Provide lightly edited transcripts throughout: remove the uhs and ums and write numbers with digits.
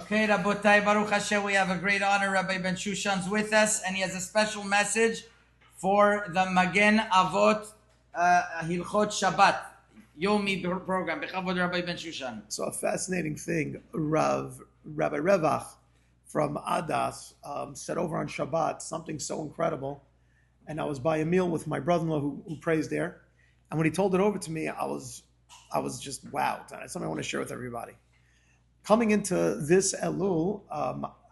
Okay, Rabotai, Baruch Hashem, we have a great honor. Rabbi Benshushan's with us, and he has a special message for the Magen Avot Hilchot Shabbat Yomi program. Bechavod Rabbi Benshushan. So a fascinating thing, Rabbi Revach from Adas said over on Shabbat something so incredible, and I was by a meal with my brother-in-law who prays there, and when he told it over to me, I was just wowed, and it's something I want to share with everybody. Coming into this Elul,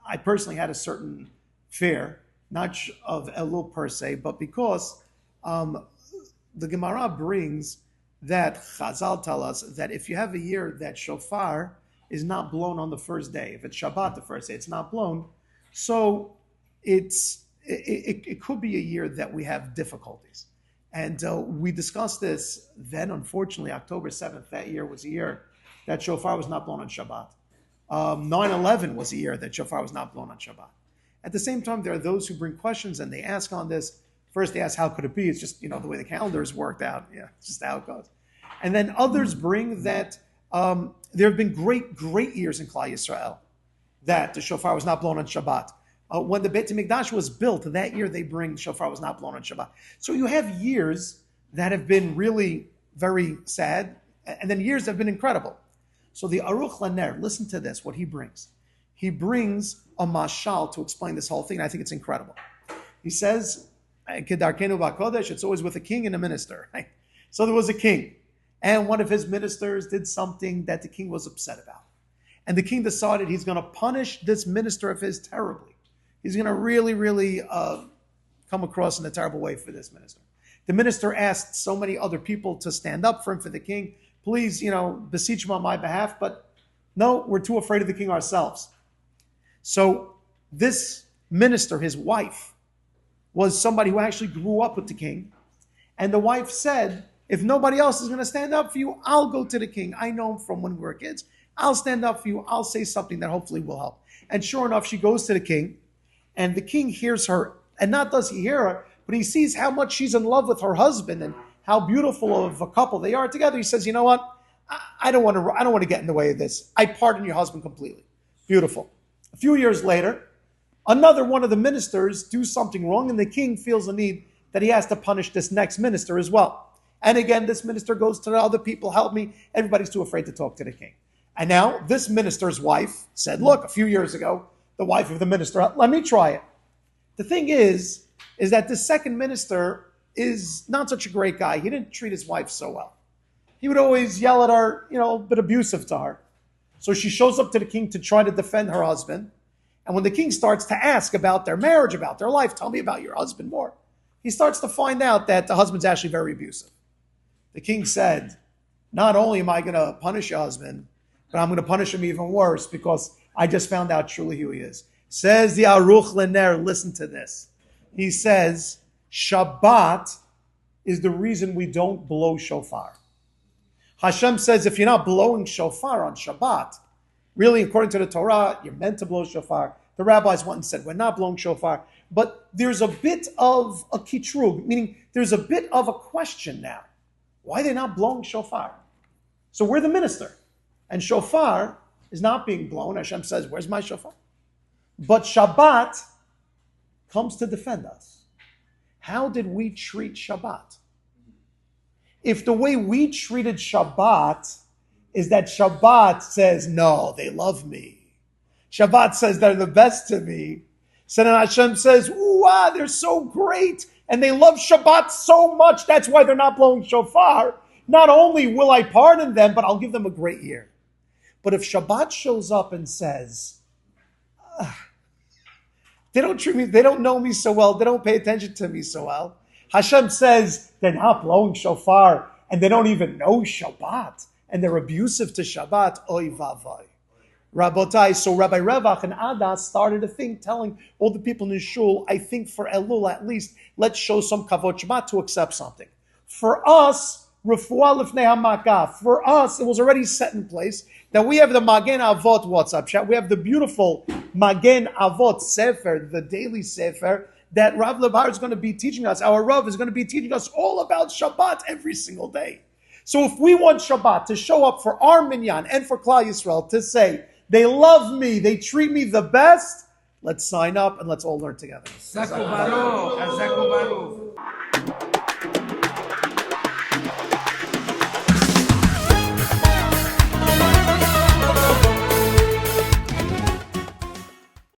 I personally had a certain fear, not of Elul per se, but because the Gemara brings that Chazal tell us that if you have a year that shofar is not blown on the first day, if it's Shabbat the first day, it's not blown, so it could be a year that we have difficulties. And we discussed this then. Unfortunately, October 7th that year was a year that shofar was not blown on Shabbat. 9/11 was a year that shofar was not blown on Shabbat. At the same time, there are those who bring questions and they ask on this. First, they ask, how could it be? It's just, the way the calendar is worked out. Yeah, it's just how it goes. And then others bring that there have been great years in Klal Yisrael that the shofar was not blown on Shabbat. When the Beit HaMikdash was built, that year they bring shofar was not blown on Shabbat. So you have years that have been really very sad, and then years that have been incredible. So the Aruch LaNer, listen to this, what he brings. He brings a mashal to explain this whole thing, and I think it's incredible. He says, Kedarkenu b'Kodesh, it's always with a king and a minister. Right? So there was a king, and one of his ministers did something that the king was upset about. And the king decided he's going to punish this minister of his terribly. He's going to really come across in a terrible way for this minister. The minister asked so many other people to stand up for him, for the king. Please, beseech him on my behalf. But no, we're too afraid of the king ourselves. So this minister, his wife, was somebody who actually grew up with the king. And the wife said, if nobody else is going to stand up for you, I'll go to the king. I know him from when we were kids. I'll stand up for you. I'll say something that hopefully will help. And sure enough, she goes to the king. And the king hears her. And not does he hear her, but he sees how much she's in love with her husband and how beautiful of a couple they are together. He says, you know what? I don't want to get in the way of this. I pardon your husband completely. Beautiful. A few years later, another one of the ministers do something wrong, and the king feels a need that he has to punish this next minister as well. And again, this minister goes to the other people, help me. Everybody's too afraid to talk to the king. And now this minister's wife said, look, a few years ago, the wife of the minister, let me try it. The thing is that the second minister is not such a great guy. He didn't treat his wife so well. He would always yell at her, a bit abusive to her. So she shows up to the king to try to defend her husband. And when the king starts to ask about their marriage, about their life, tell me about your husband more, he starts to find out that the husband's actually very abusive. The king said, not only am I going to punish your husband, but I'm going to punish him even worse because I just found out truly who he is. Says the Aruch LaNer, listen to this. He says, Shabbat is the reason we don't blow shofar. Hashem says if you're not blowing shofar on Shabbat, really according to the Torah, you're meant to blow shofar. The rabbis went and said, we're not blowing shofar. But there's a bit of a kitrug, meaning there's a bit of a question now. Why are they not blowing shofar? So we're the minister. And shofar is not being blown. Hashem says, where's my shofar? But Shabbat comes to defend us. How did we treat Shabbat? If the way we treated Shabbat is that Shabbat says, no, they love me. Shabbat says they're the best to me. So then Hashem says, wow, they're so great. And they love Shabbat so much. That's why they're not blowing shofar. Not only will I pardon them, but I'll give them a great year. But if Shabbat shows up and says, they don't treat me, they don't know me so well, they don't pay attention to me so well. Hashem says they're not blowing shofar and they don't even know Shabbat and they're abusive to Shabbat. Oy vavai. Rabotai, so Rabbi Revach and Adas started a thing telling all the people in the shul, I think for Elul at least, let's show some kavod Shabbat to accept something. For us, refuah lifnei hamakah, for us, it was already set in place that we have the Magen Avot WhatsApp chat. We have the beautiful Magen Avot Sefer, the daily Sefer, that Rav Lebar is going to be teaching us. Our Rav is going to be teaching us all about Shabbat every single day. So if we want Shabbat to show up for our minyan and for Klal Yisrael to say They love me. They treat me the best. Let's sign up and let's all learn together. Zaku Baruch. Zaku Baruch.